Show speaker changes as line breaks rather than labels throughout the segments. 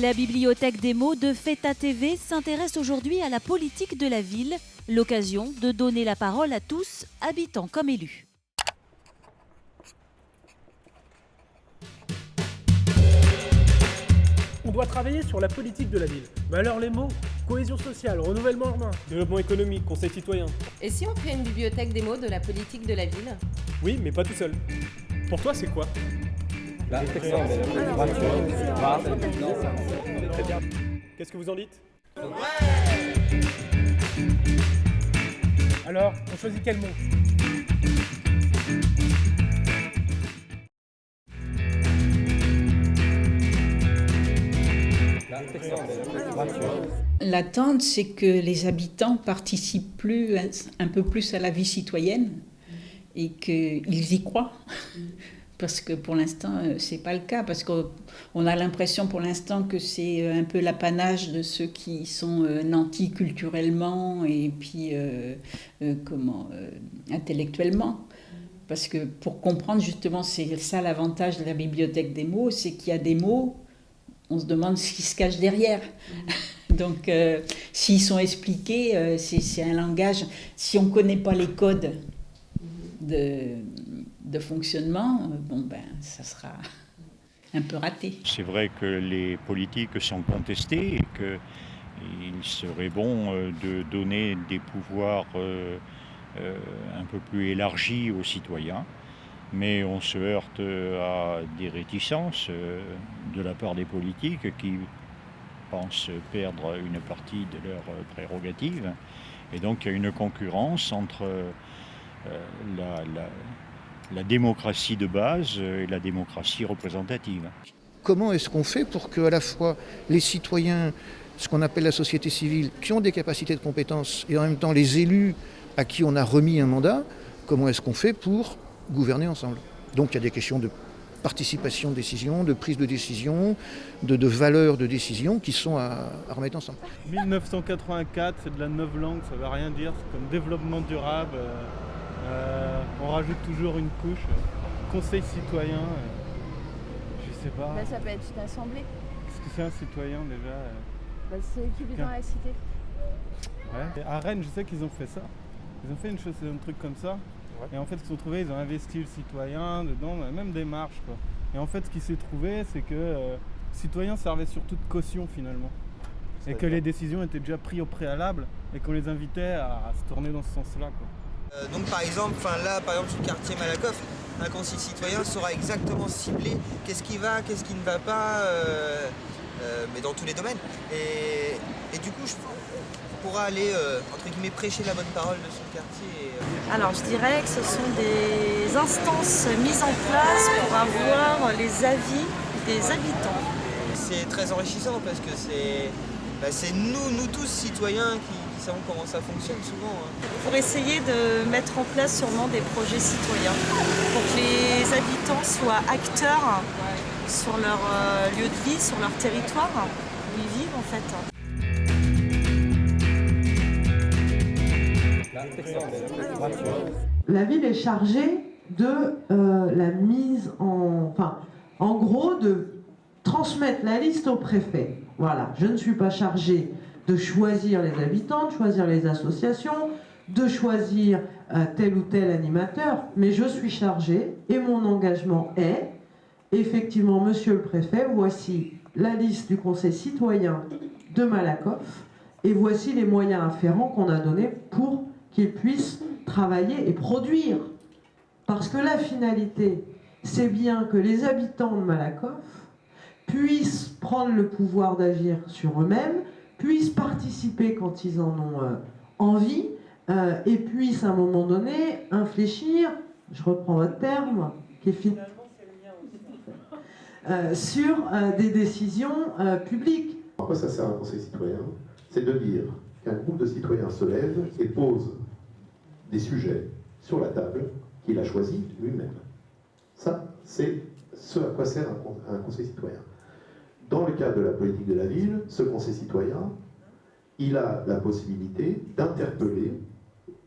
La bibliothèque des mots de Feta TV s'intéresse aujourd'hui à la politique de la ville, l'occasion de donner la parole à tous, habitants comme élus.
On doit travailler sur la politique de la ville. Mais alors les mots, cohésion sociale, renouvellement urbain, développement économique, conseil citoyen.
Et si on crée une bibliothèque des mots de la politique de la ville ?
Oui, mais pas tout seul. Pour toi, c'est quoi ? Qu'est-ce que vous en dites ? Ouais ! Alors, on choisit quel mot ?
L'attente, c'est que les habitants participent un peu plus à la vie citoyenne et qu'ils y croient. Parce que pour l'instant, ce n'est pas le cas. Parce qu'on a l'impression pour l'instant que c'est un peu l'apanage de ceux qui sont nantis culturellement et puis intellectuellement. Parce que pour comprendre justement, c'est ça l'avantage de la bibliothèque des mots, c'est qu'il y a des mots, on se demande ce qui se cache derrière. Donc, s'ils sont expliqués, c'est un langage. Si on ne connaît pas les codes de fonctionnement, ça sera un peu raté.
C'est vrai que les politiques sont contestés et qu'il serait bon de donner des pouvoirs un peu plus élargis aux citoyens. Mais on se heurte à des réticences de la part des politiques qui pensent perdre une partie de leurs prérogatives. Et donc il y a une concurrence entre la démocratie de base et la démocratie représentative.
Comment est-ce qu'on fait pour que à la fois les citoyens, ce qu'on appelle la société civile, qui ont des capacités de compétences, et en même temps les élus à qui on a remis un mandat, comment est-ce qu'on fait pour gouverner ensemble? Donc il y a des questions de participation de décision, de prise de décision, de valeur de décision qui sont à remettre ensemble.
1984, c'est de la novlangue, ça ne veut rien dire, c'est comme développement durable. On rajoute toujours une couche. Conseil citoyen, je sais pas.
Ça peut être une assemblée.
Qu'est-ce que c'est un citoyen déjà?
C'est qui vit dans la cité.
Ouais. Et à Rennes, je sais qu'ils ont fait ça. Ils ont fait un truc comme ça. Ouais. Et en fait, ce qu'ils ont trouvé, ils ont investi le citoyen dedans, même des marches, quoi. Et en fait, ce qui s'est trouvé, c'est que le citoyen servait surtout de caution finalement. Et que les décisions étaient déjà prises au préalable et qu'on les invitait à se tourner dans ce sens-là, quoi.
Donc par exemple, sur le quartier Malakoff, un conseil citoyen saura exactement cibler qu'est-ce qui va, qu'est-ce qui ne va pas, mais dans tous les domaines. Et du coup, on pourra aller, entre guillemets, prêcher la bonne parole de son quartier.
Alors je dirais que ce sont des instances mises en place pour avoir les avis des habitants.
C'est très enrichissant parce que c'est nous tous citoyens qui savons comment ça fonctionne souvent.
Pour essayer de mettre en place sûrement des projets citoyens, pour que les habitants soient acteurs sur leur lieu de vie, sur leur territoire, où ils vivent en fait.
La ville est chargée de la mise en gros, de transmettre la liste au préfet. Voilà, je ne suis pas chargée de choisir les habitants, de choisir les associations, de choisir tel ou tel animateur, mais je suis chargée et mon engagement est, effectivement, monsieur le préfet, voici la liste du conseil citoyen de Malakoff et voici les moyens afférents qu'on a donnés pour qu'ils puissent travailler et produire. Parce que la finalité, c'est bien que les habitants de Malakoff puissent prendre le pouvoir d'agir sur eux-mêmes, puissent participer quand ils en ont envie, et puissent à un moment donné infléchir, je reprends votre terme, qui est finalement sur des décisions publiques.
À quoi ça sert un conseil citoyen? C'est de dire qu'un groupe de citoyens se lève et pose des sujets sur la table qu'il a choisi lui-même. Ça, c'est ce à quoi sert un conseil citoyen. Dans le cadre de la politique de la ville, ce conseil citoyen, il a la possibilité d'interpeller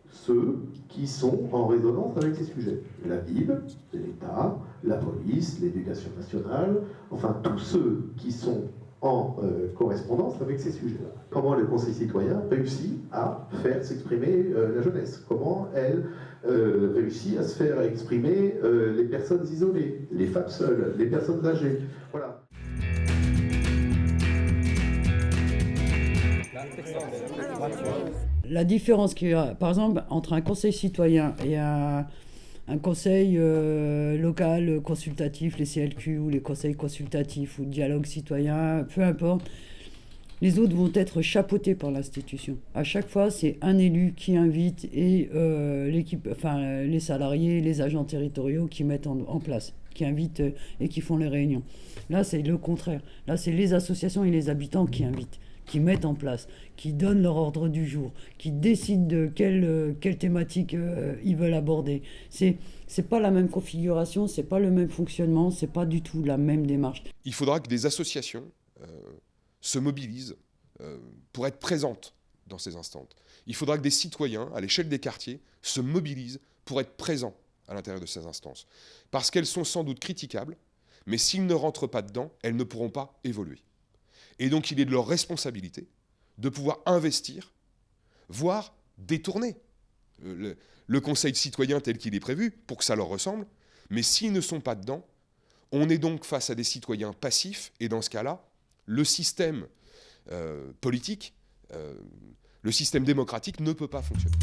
ceux qui sont en résonance avec ces sujets. La ville, l'État, la police, l'éducation nationale, enfin tous ceux qui sont en correspondance avec ces sujets-là. Comment le Conseil citoyen réussit à faire s'exprimer la jeunesse? Comment elle réussit à se faire exprimer les personnes isolées, les femmes seules, les personnes âgées? Voilà.
La différence qu'il y a, par exemple, entre un conseil citoyen et un conseil local consultatif, les CLQ ou les conseils consultatifs ou dialogue citoyen, peu importe, les autres vont être chapeautés par l'institution. À chaque fois, c'est un élu qui invite et l'équipe, enfin, les salariés, les agents territoriaux qui mettent en place, qui invitent et qui font les réunions. Là, c'est le contraire. Là, c'est les associations et les habitants qui invitent, qui mettent en place, qui donnent leur ordre du jour, qui décident de quelle thématique ils veulent aborder. C'est pas la même configuration, c'est pas le même fonctionnement, c'est pas du tout la même démarche.
Il faudra que des associations se mobilisent pour être présentes dans ces instances. Il faudra que des citoyens, à l'échelle des quartiers, se mobilisent pour être présents à l'intérieur de ces instances. Parce qu'elles sont sans doute critiquables, mais s'ils ne rentrent pas dedans, elles ne pourront pas évoluer. Et donc il est de leur responsabilité de pouvoir investir, voire détourner le conseil citoyen tel qu'il est prévu pour que ça leur ressemble. Mais s'ils ne sont pas dedans, on est donc face à des citoyens passifs. Et dans ce cas-là, le système politique, le système démocratique ne peut pas fonctionner.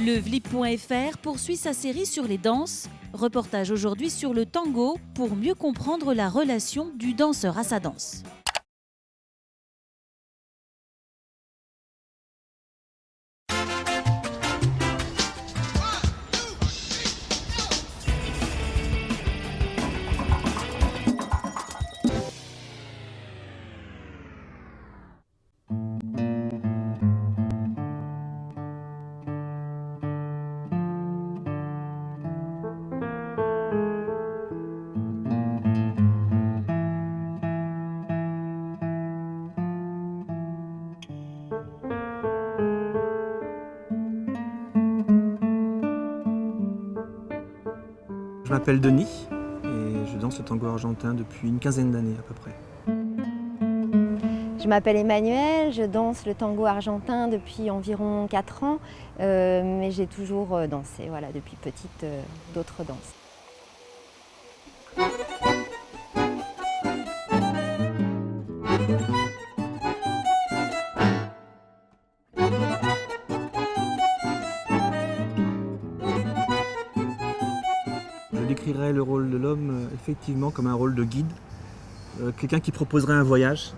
Le Vlip.fr poursuit sa série sur les danses. Reportage aujourd'hui sur le tango pour mieux comprendre la relation du danseur à sa danse.
Je m'appelle Denis et je danse le tango argentin depuis une quinzaine d'années à peu près.
Je m'appelle Emmanuelle, je danse le tango argentin depuis environ 4 ans, mais j'ai toujours dansé depuis petite d'autres danses.
Je décrirais le rôle de l'homme effectivement comme un rôle de guide, quelqu'un qui proposerait un voyage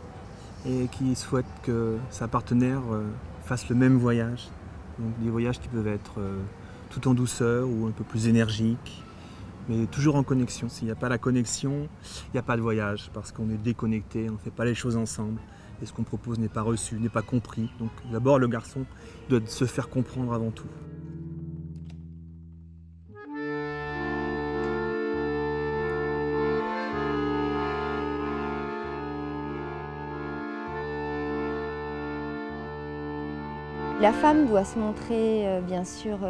et qui souhaite que sa partenaire fasse le même voyage. Donc des voyages qui peuvent être tout en douceur ou un peu plus énergiques, mais toujours en connexion. S'il n'y a pas la connexion, il n'y a pas de voyage parce qu'on est déconnecté, on ne fait pas les choses ensemble et ce qu'on propose n'est pas reçu, n'est pas compris. Donc d'abord le garçon doit se faire comprendre avant tout.
La femme doit se montrer bien sûr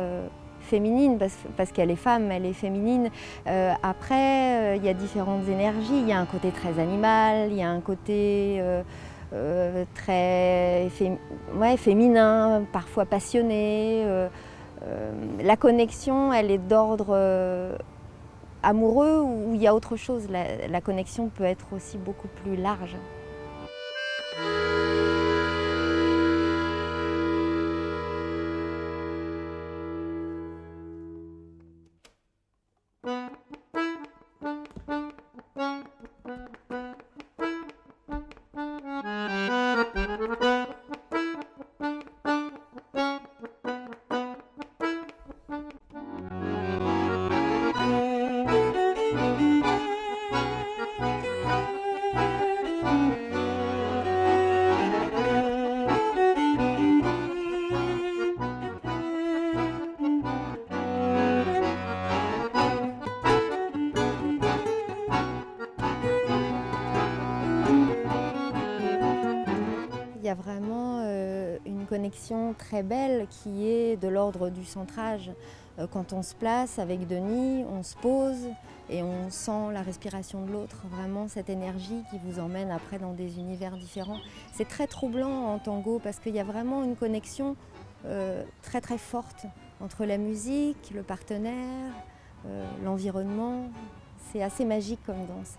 féminine parce qu'elle est femme, elle est féminine. Après, il y a différentes énergies. Il y a un côté très animal, il y a un côté très féminin, parfois passionné. La connexion, elle est d'ordre amoureux ou il y a autre chose. La connexion peut être aussi beaucoup plus large. connexion très belle qui est de l'ordre du centrage. Quand on se place avec Denis, on se pose et on sent la respiration de l'autre, vraiment cette énergie qui vous emmène après dans des univers différents. C'est très troublant en tango parce qu'il y a vraiment une connexion très très forte entre la musique, le partenaire, l'environnement. C'est assez magique comme danse.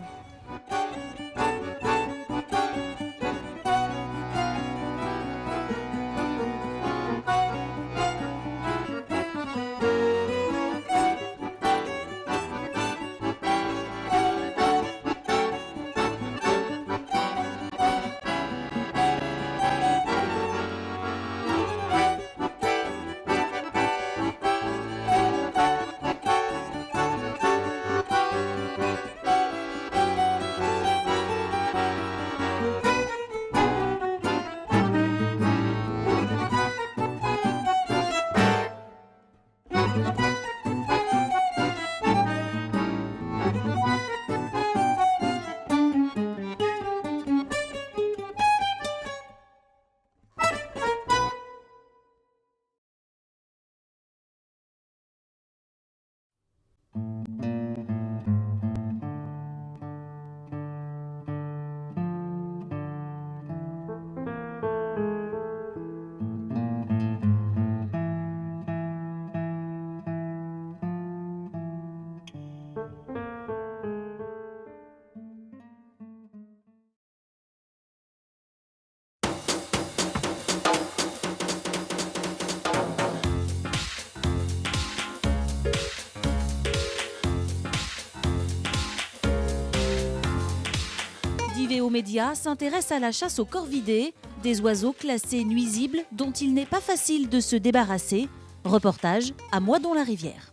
Divéo Média s'intéresse à la chasse aux corvidés, des oiseaux classés nuisibles dont il n'est pas facile de se débarrasser. Reportage à Moidon-la-Rivière.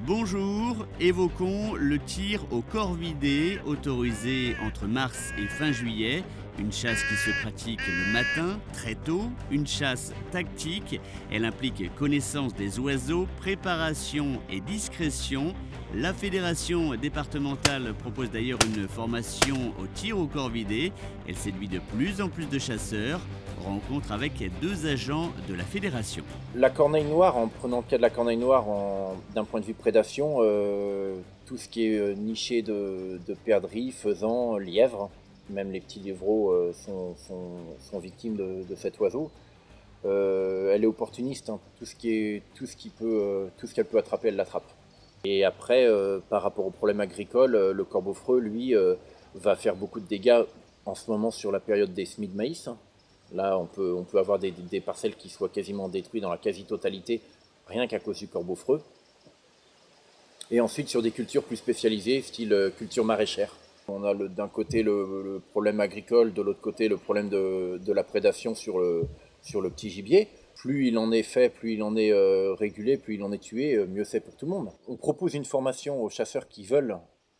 Bonjour, évoquons le tir au corvidé autorisé entre mars et fin juillet. Une chasse qui se pratique le matin, très tôt, une chasse tactique. Elle implique connaissance des oiseaux, préparation et discrétion. La fédération départementale propose d'ailleurs une formation au tir au corvidé. Elle séduit de plus en plus de chasseurs. Rencontre avec 2 agents de la fédération.
La corneille noire, en prenant le cas de la corneille noire d'un point de vue prédation, tout ce qui est niché de perdrix, faisans, lièvres, même les petits lièvreaux sont victimes de cet oiseau. Elle est opportuniste, hein. Tout ce qu'elle peut attraper, elle l'attrape. Et après, par rapport au problème agricole, le corbeau-freux, lui, va faire beaucoup de dégâts en ce moment sur la période des semis de maïs. Là, on peut avoir des parcelles qui soient quasiment détruites dans la quasi-totalité, rien qu'à cause du corbeau-freux. Et ensuite, sur des cultures plus spécialisées, style culture maraîchère. On a d'un côté le problème agricole, de l'autre côté le problème de la prédation sur le petit gibier. Plus il en est fait, plus il en est régulé, plus il en est tué, mieux c'est pour tout le monde. On propose une formation aux chasseurs qui veulent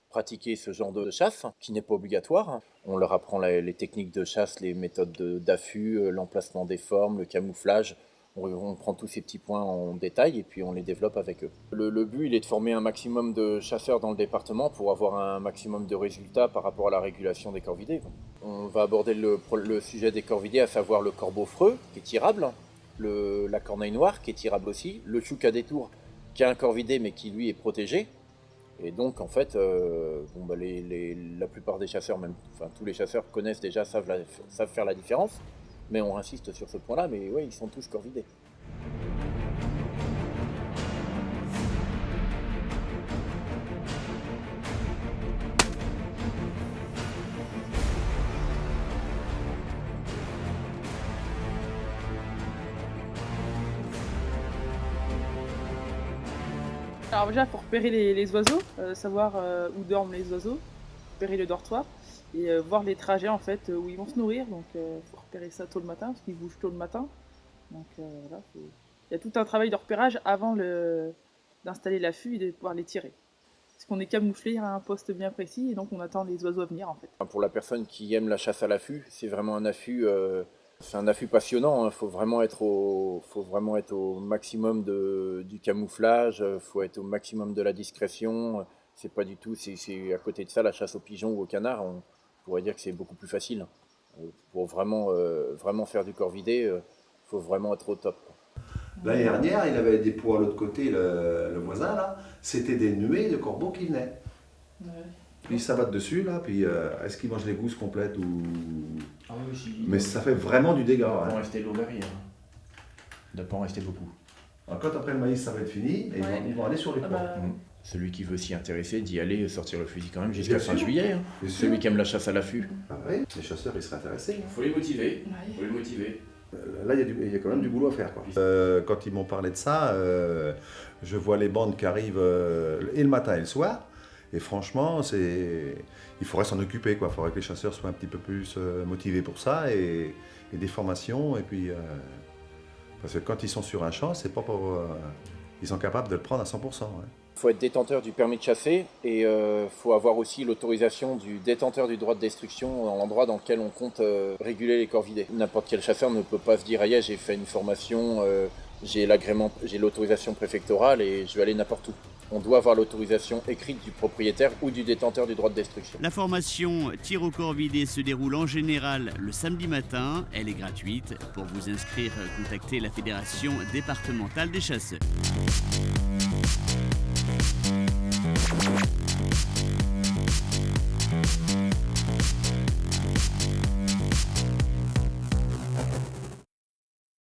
pratiquer ce genre de chasse, qui n'est pas obligatoire. On leur apprend les techniques de chasse, les méthodes d'affût, l'emplacement des formes, le camouflage. On prend tous ces petits points en détail et puis on les développe avec eux. Le but, il est de former un maximum de chasseurs dans le département pour avoir un maximum de résultats par rapport à la régulation des corvidés. On va aborder le sujet des corvidés, à savoir le corbeau-freux, qui est tirable, la corneille noire, qui est tirable aussi, le chouk à détour, qui a un corvidé mais qui lui est protégé. Et donc en fait, la plupart des chasseurs, tous les chasseurs connaissent déjà, savent faire la différence. Mais on insiste sur ce point-là, mais oui, ils sont tous corvidés.
Alors déjà, il faut repérer les oiseaux, savoir où dorment les oiseaux, repérer le dortoir. Et voir les trajets en fait où ils vont se nourrir, donc il faut repérer ça tôt le matin parce qu'ils bougent tôt le matin. Donc voilà, il y a tout un travail de repérage avant d'installer l'affût et de pouvoir les tirer. Parce qu'on est camouflé à un poste bien précis et donc on attend les oiseaux à venir en fait.
Pour la personne qui aime la chasse à l'affût, c'est vraiment un affût, c'est un affût passionnant. Faut vraiment être au maximum du camouflage, faut être au maximum de la discrétion. C'est pas du tout, c'est à côté de ça la chasse aux pigeons ou aux canards. On pourrait dire que c'est beaucoup plus facile. Pour vraiment faire du corvidé, il faut vraiment être au top.
L'année dernière, il avait des pots à l'autre côté, le voisin, là. C'était des nuées de corbeaux qui venaient. Ouais. Puis ils s'abattent dessus, là, puis est-ce qu'ils mangent les gousses complètes ou...
Ah oui, aussi.
Mais ça fait vraiment du dégât.
Il ne peut en rester l'eau derrière. Il ne doit pas en rester beaucoup.
Alors, quand après le maïs, ça va être fini, et ils vont aller sur les pots.
Celui qui veut s'y intéresser, d'y aller, sortir le fusil quand même jusqu'à fin juillet. Hein. Celui qui aime la chasse à l'affût.
Ah oui, les chasseurs, ils seraient intéressés.
Il faut les motiver. Faut les motiver.
Là, il y a quand même du boulot à faire, quoi. Quand ils m'ont parlé de ça, je vois les bandes qui arrivent et le matin et le soir. Et franchement, il faudrait s'en occuper, quoi. Il faudrait que les chasseurs soient un petit peu plus motivés pour ça et des formations. Et puis, parce que quand ils sont sur un champ, c'est pas pour... ils sont capables de le prendre à 100%. Ouais.
Il faut être détenteur du permis de chasser et il faut avoir aussi l'autorisation du détenteur du droit de destruction dans l'endroit dans lequel on compte réguler les corvidés. N'importe quel chasseur ne peut pas se dire « j'ai fait une formation, j'ai l'autorisation préfectorale et je vais aller n'importe où ». On doit avoir l'autorisation écrite du propriétaire ou du détenteur du droit de destruction.
La formation tir au corvidé se déroule en général le samedi matin. Elle est gratuite. Pour vous inscrire, contactez la Fédération départementale des chasseurs.